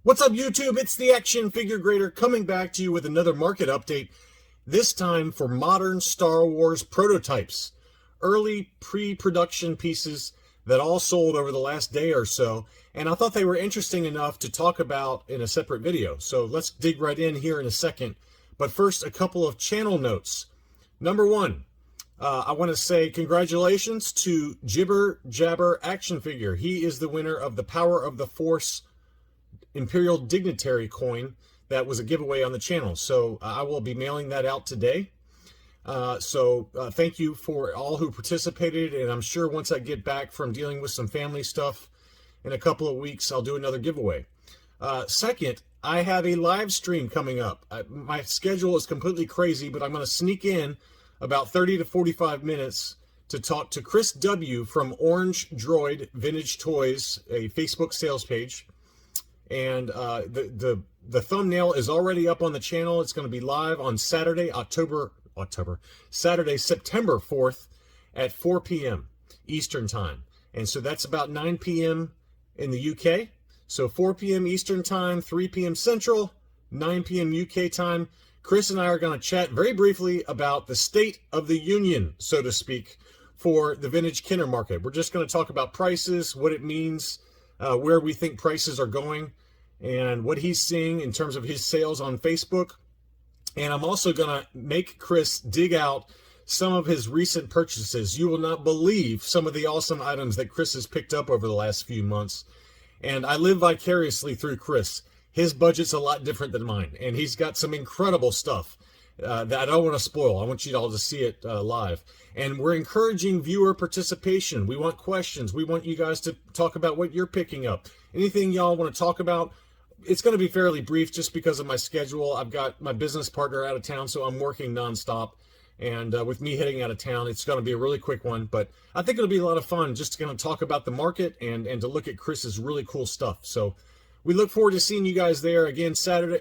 What's up, YouTube? It's the Action Figure Grader coming back to you with another market update, this time for modern Star Wars prototypes. Early pre-production pieces that all sold over the last day or so, and I thought they were interesting enough to talk about in a separate video. So let's dig right in here in a second. But first, a couple of channel notes. Number one, I want to say congratulations to Jibber Jabber Action Figure. He is the winner of the Power of the Force Imperial Dignitary coin that was a giveaway on the channel. So I will be mailing that out today. Thank you for all who participated, and I'm sure once I get back from dealing with some family stuff in a couple of weeks, I'll do another giveaway. Second, I have a live stream coming up. My schedule is completely crazy, but I'm going to sneak in about 30 to 45 minutes to talk to Chris W. from Orange Droid Vintage Toys, a Facebook sales page. And the thumbnail is already up on the channel. It's going to be live on Saturday, September 4th at 4 p.m. Eastern Time. And so that's about 9 p.m. in the UK. So 4 p.m. Eastern Time, 3 p.m. Central, 9 p.m. UK time. Chris and I are going to chat very briefly about the state of the union, so to speak, for the vintage Kenner market. We're just going to talk about prices, what it means, where we think prices are going, and what he's seeing in terms of his sales on Facebook. And I'm also going to make Chris dig out some of his recent purchases. You will not believe some of the awesome items that Chris has picked up over the last few months. And I live vicariously through Chris. His budget's a lot different than mine, and he's got some incredible stuff that I don't want to spoil. I want you all to see it live. And we're encouraging viewer participation. We want questions. We want you guys to talk about what you're picking up. Anything y'all want to talk about. It's going to be fairly brief just because of my schedule. I've got my business partner out of town, so I'm working nonstop. And with me heading out of town, it's going to be a really quick one. But I think it'll be a lot of fun just to kind of talk about the market and to look at Chris's really cool stuff. So we look forward to seeing you guys there again Saturday,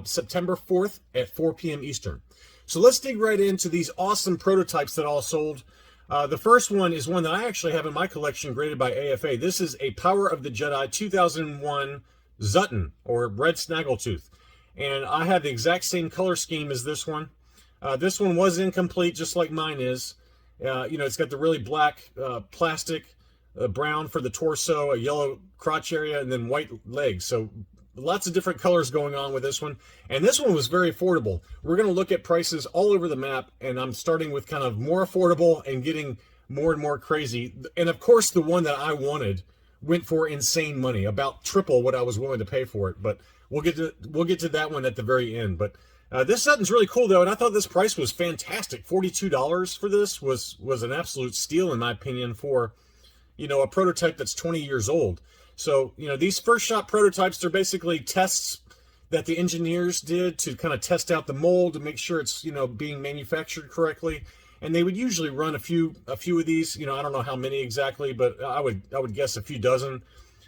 September 4th at 4 p.m. Eastern. So let's dig right into these awesome prototypes that all sold. The first one is one that I actually have in my collection graded by AFA. This is a Power of the Jedi 2001 Zutton, or Red Snaggletooth. And I have the exact same color scheme as this one. This one was incomplete, just like mine is. It's got the really black plastic, brown for the torso, a yellow crotch area, and then white legs. So lots of different colors going on with this one. And this one was very affordable. We're going to look at prices all over the map, and I'm starting with kind of more affordable and getting more and more crazy. And of course, the one that I wanted went for insane money, about triple what I was willing to pay for it. But we'll get to that one at the very end. But this Sutton's really cool, though, and I thought this price was fantastic. $42 for this was an absolute steal, in my opinion, for a prototype that's 20 years old. So, these first shot prototypes, they're basically tests that the engineers did to kind of test out the mold to make sure it's, being manufactured correctly. And they would usually run a few of these. I don't know how many exactly, but I would guess a few dozen.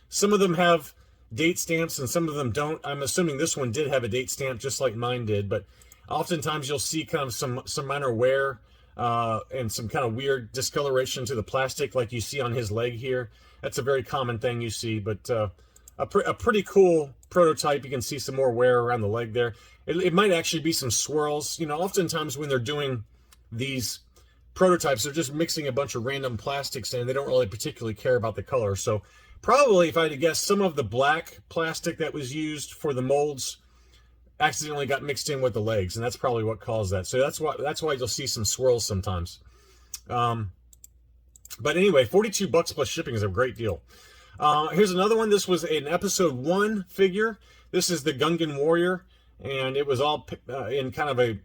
Some of them have date stamps and some of them don't. I'm assuming this one did have a date stamp just like mine did, but oftentimes you'll see kind of some minor wear and some kind of weird discoloration to the plastic like you see on his leg here. That's a very common thing you see, but a pretty cool prototype. You can see some more wear around the leg there. It might actually be some swirls. Oftentimes when they're doing these prototypes, they're just mixing a bunch of random plastics in. They don't really particularly care about the color. So probably, if I had to guess, some of the black plastic that was used for the molds accidentally got mixed in with the legs, and that's probably what caused that. So that's why you'll see some swirls sometimes. But anyway, $42 plus shipping is a great deal. Here's another one. This was an episode 1 figure. This is the Gungan Warrior, and it was all in kind of a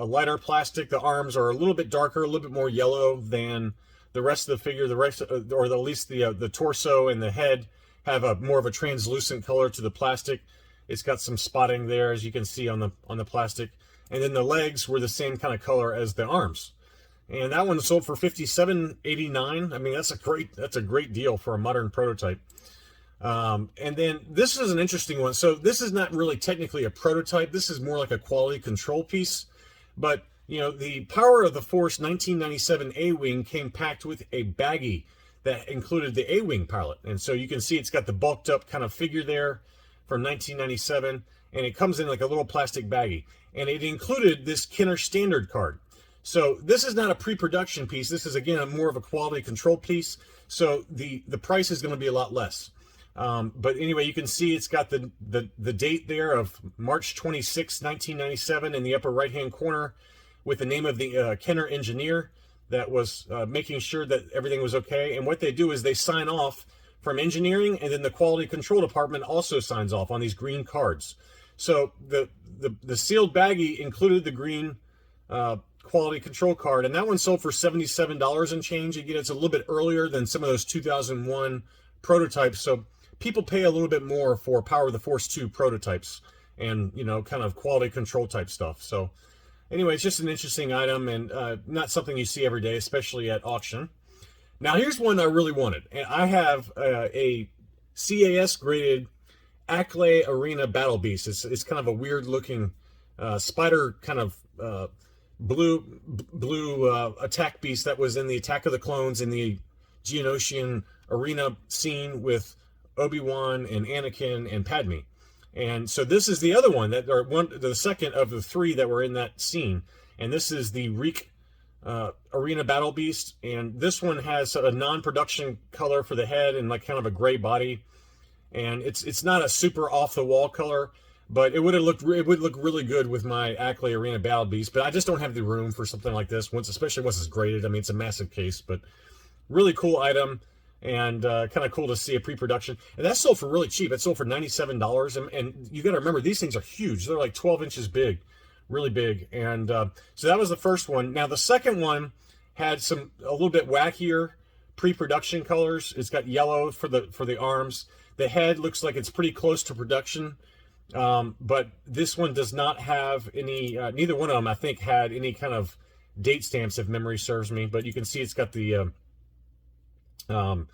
lighter plastic. The arms are a little bit darker, a little bit more yellow than the rest of the figure. The rest, or at least the torso and the head, have more of a translucent color to the plastic. It's got some spotting there, as you can see on the plastic. And then the legs were the same kind of color as the arms. And that one sold for $57.89. I mean, that's a great deal for a modern prototype. And then this is an interesting one. So this is not really technically a prototype. This is more like a quality control piece. But, the Power of the Force 1997 A-Wing came packed with a baggie that included the A-Wing pilot. And so you can see it's got the bulked up kind of figure there from 1997, and it comes in like a little plastic baggie. And it included this Kenner standard card. So this is not a pre-production piece. This is, again, more of a quality control piece. So the price is going to be a lot less. But anyway, you can see it's got the date there of March 26, 1997 in the upper right-hand corner with the name of the Kenner engineer that was making sure that everything was okay. And what they do is they sign off from engineering, and then the quality control department also signs off on these green cards. So the sealed baggie included the green quality control card, and that one sold for $77 and change. Again, it's a little bit earlier than some of those 2001 prototypes, so people pay a little bit more for Power of the Force 2 prototypes and, you know, kind of quality control type stuff. So anyway, it's just an interesting item, and not something you see every day, especially at auction. Now here's one I really wanted, and I have a CAS graded Acklay Arena Battle Beast. It's kind of a weird looking spider kind of blue attack beast that was in the Attack of the Clones in the Geonosian arena scene with Obi-Wan and Anakin and Padme. And so this is the other one, the second of the three that were in that scene. And this is the Reek Arena Battle Beast. And this one has a non-production color for the head and like kind of a gray body. And it's not a super off-the-wall color, but it would look really good with my Acklay Arena Battle Beast. But I just don't have the room for something like this, especially once it's graded. I mean, it's a massive case, but really cool item, and kind of cool to see a pre-production. And that sold for really cheap. It sold for $97, and you got to remember, these things are huge. They're like 12 inches big, really big. And so that was the first one. Now the second one had a little bit wackier pre-production colors. It's got yellow for the arms. The head looks like it's pretty close to production, but this one does not have any, neither one of them, I think, had any kind of date stamps, if memory serves me. But you can see it's got the, you know,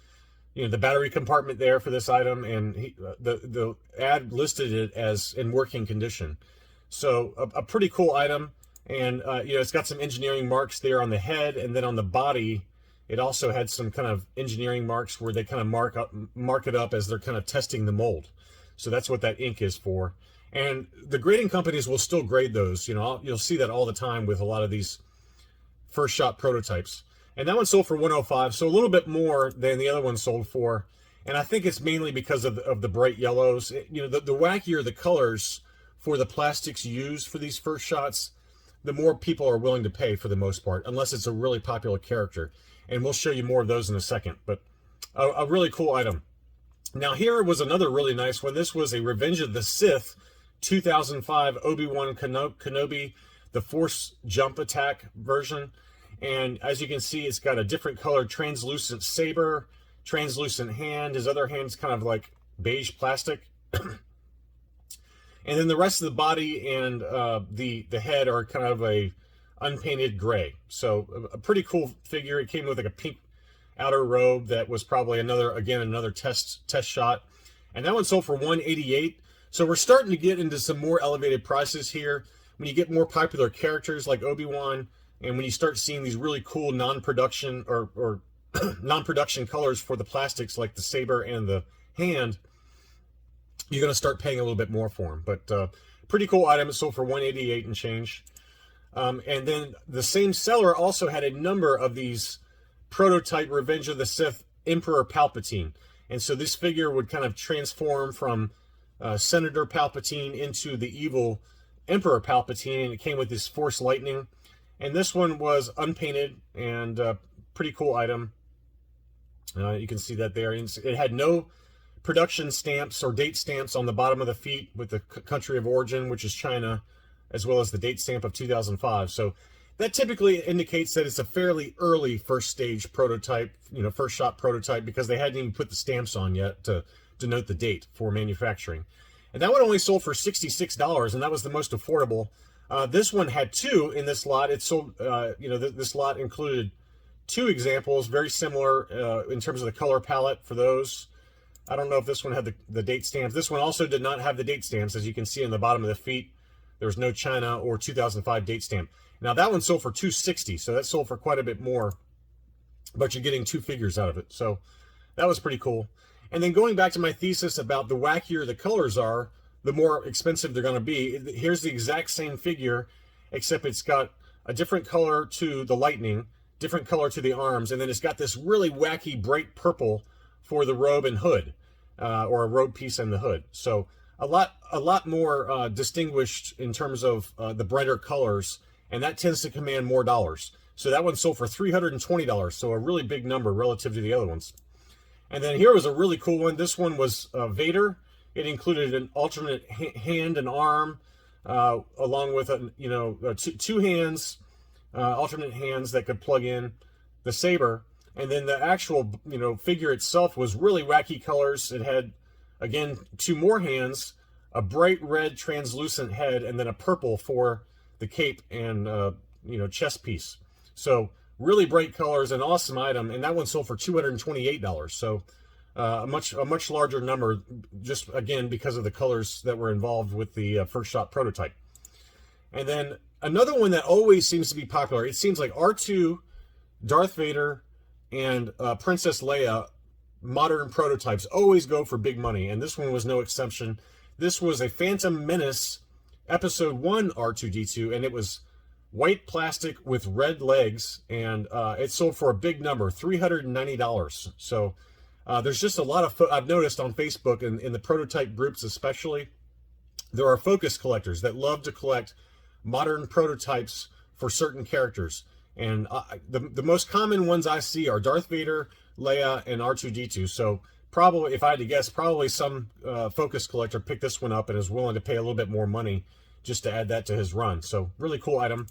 the battery compartment there for this item, and the ad listed it as in working condition. So a pretty cool item, and you know, it's got some engineering marks there on the head, and then on the body, it also had some kind of engineering marks where they kind of mark it up as they're kind of testing the mold. So that's what that ink is for. And the grading companies will still grade those. You know, you'll see that all the time with a lot of these first shot prototypes. And that one sold for $105, so a little bit more than the other one sold for. And I think it's mainly because of the bright yellows. You know, the wackier the colors for the plastics used for these first shots, the more people are willing to pay for the most part, unless it's a really popular character. And we'll show you more of those in a second. But a really cool item. Now here was another really nice one. This was a Revenge of the Sith 2005 ObiWan Kenobi, the Force Jump Attack version. And as you can see, it's got a different colored translucent saber, translucent hand. His other hand's kind of like beige plastic. And then the rest of the body and the head are kind of a unpainted gray. So a pretty cool figure. It came with like a pink outer robe that was probably another test shot. And that one sold for $188. So we're starting to get into some more elevated prices here. When you get more popular characters like Obi-Wan, and when you start seeing these really cool non-production or non-production colors for the plastics like the saber and the hand, you're going to start paying a little bit more for them. But pretty cool item. It sold for $188 and change. And then the same seller also had a number of these prototype Revenge of the Sith Emperor Palpatine. And so this figure would kind of transform from Senator Palpatine into the evil Emperor Palpatine, and it came with this Force Lightning. And this one was unpainted and pretty cool item. You can see that there. It had no production stamps or date stamps on the bottom of the feet with the country of origin, which is China, as well as the date stamp of 2005. So that typically indicates that it's a fairly early first stage prototype, you know, first shot prototype, because they hadn't even put the stamps on yet to denote the date for manufacturing. And that one only sold for $66, and that was the most affordable. This one had two in this lot. It sold, you know, this lot included two examples, very similar in terms of the color palette for those. I don't know if this one had the date stamps. This one also did not have the date stamps. As you can see on the bottom of the feet, there was no China or 2005 date stamp. Now that one sold for $260, so that sold for quite a bit more, but you're getting two figures out of it. So that was pretty cool. And then going back to my thesis about the wackier the colors are, the more expensive they're going to be. Here's the exact same figure, except it's got a different color to the lightning, different color to the arms, and then it's got this really wacky bright purple for the robe and hood, or a robe piece and the hood. So a lot more distinguished in terms of the brighter colors, and that tends to command more dollars. So that one sold for $320, so a really big number relative to the other ones. And then here was a really cool one. This one was Vader. It included an alternate hand and arm, along with two hands, alternate hands that could plug in the saber. And then the actual figure itself was really wacky colors. It had, again, two more hands, a bright red translucent head, and then a purple for the cape and chest piece. So really bright colors, an awesome item, and that one sold for $228. So a much larger number, just again because of the colors that were involved with the first shot prototype. And then another one that always seems to be popular. It seems like R2, Darth Vader, and Princess Leia modern prototypes always go for big money, and this one was no exception. This was a Phantom Menace Episode 1 R2-D2, and it was white plastic with red legs, and it sold for a big number, $390. So there's just a lot of, I've noticed on Facebook and in the prototype groups especially, there are focus collectors that love to collect modern prototypes for certain characters. And the most common ones I see are Darth Vader, Leia, and R2-D2. So probably, if I had to guess, probably some focus collector picked this one up and is willing to pay a little bit more money just to add that to his run. So really cool item.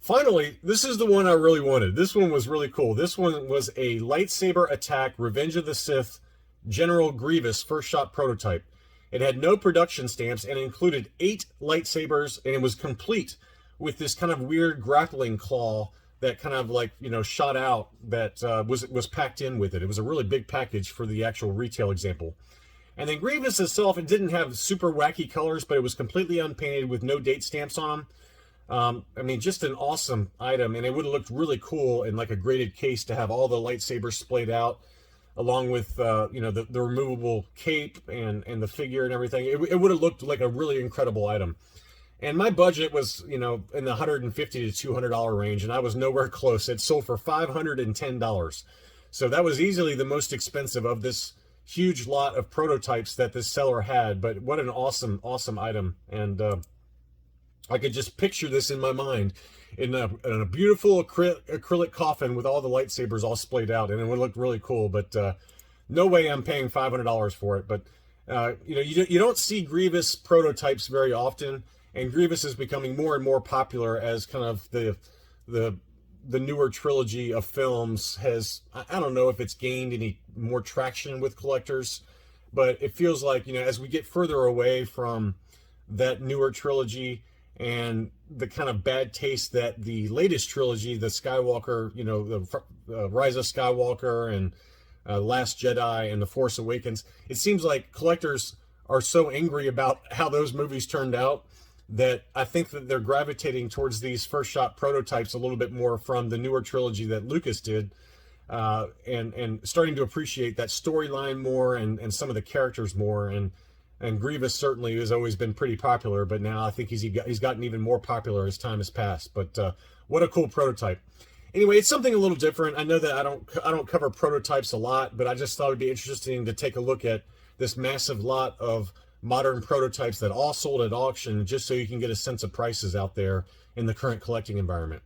Finally, this is the one I really wanted. This one was really cool. This one was a lightsaber attack Revenge of the Sith General Grievous first shot prototype. It had no production stamps and included 8 lightsabers, and it was complete with this kind of weird grappling claw that kind of shot out, that was packed in with it. It was a really big package for the actual retail example. And then Grievous itself, it didn't have super wacky colors, but it was completely unpainted with no date stamps on them. I mean, just an awesome item, and it would have looked really cool in like a graded case to have all the lightsabers splayed out, along with the removable cape and the figure and everything. It would have looked like a really incredible item. And my budget was, in the $150 to $200 range, and I was nowhere close. It sold for $510. So that was easily the most expensive of this huge lot of prototypes that this seller had. But what an awesome, awesome item. And I could just picture this in my mind in a beautiful acrylic coffin with all the lightsabers all splayed out, and it would look really cool. But no way I'm paying $500 for it. But you don't see Grievous prototypes very often. And Grievous is becoming more and more popular as kind of the newer trilogy of films has, I don't know if it's gained any more traction with collectors, but it feels like, as we get further away from that newer trilogy and the kind of bad taste that the latest trilogy, the Skywalker, the Rise of Skywalker and Last Jedi and The Force Awakens, it seems like collectors are so angry about how those movies turned out that I think that they're gravitating towards these first shot prototypes a little bit more from the newer trilogy that Lucas did, and starting to appreciate that storyline more and some of the characters more. And Grievous certainly has always been pretty popular, but now I think he's gotten even more popular as time has passed. But what a cool prototype. Anyway, it's something a little different. I know that I don't cover prototypes a lot, but I just thought it'd be interesting to take a look at this massive lot of modern prototypes that all sold at auction, just so you can get a sense of prices out there in the current collecting environment.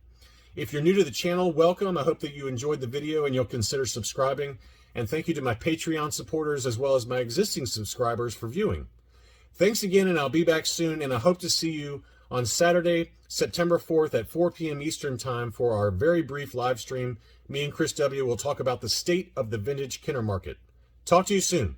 If you're new to the channel, welcome. I hope that you enjoyed the video and you'll consider subscribing. And thank you to my Patreon supporters as well as my existing subscribers for viewing. Thanks again, and I'll be back soon, and I hope to see you on Saturday, September 4th at 4 p.m. Eastern Time for our very brief live stream. Me and Chris W. will talk about the state of the vintage Kenner market. Talk to you soon.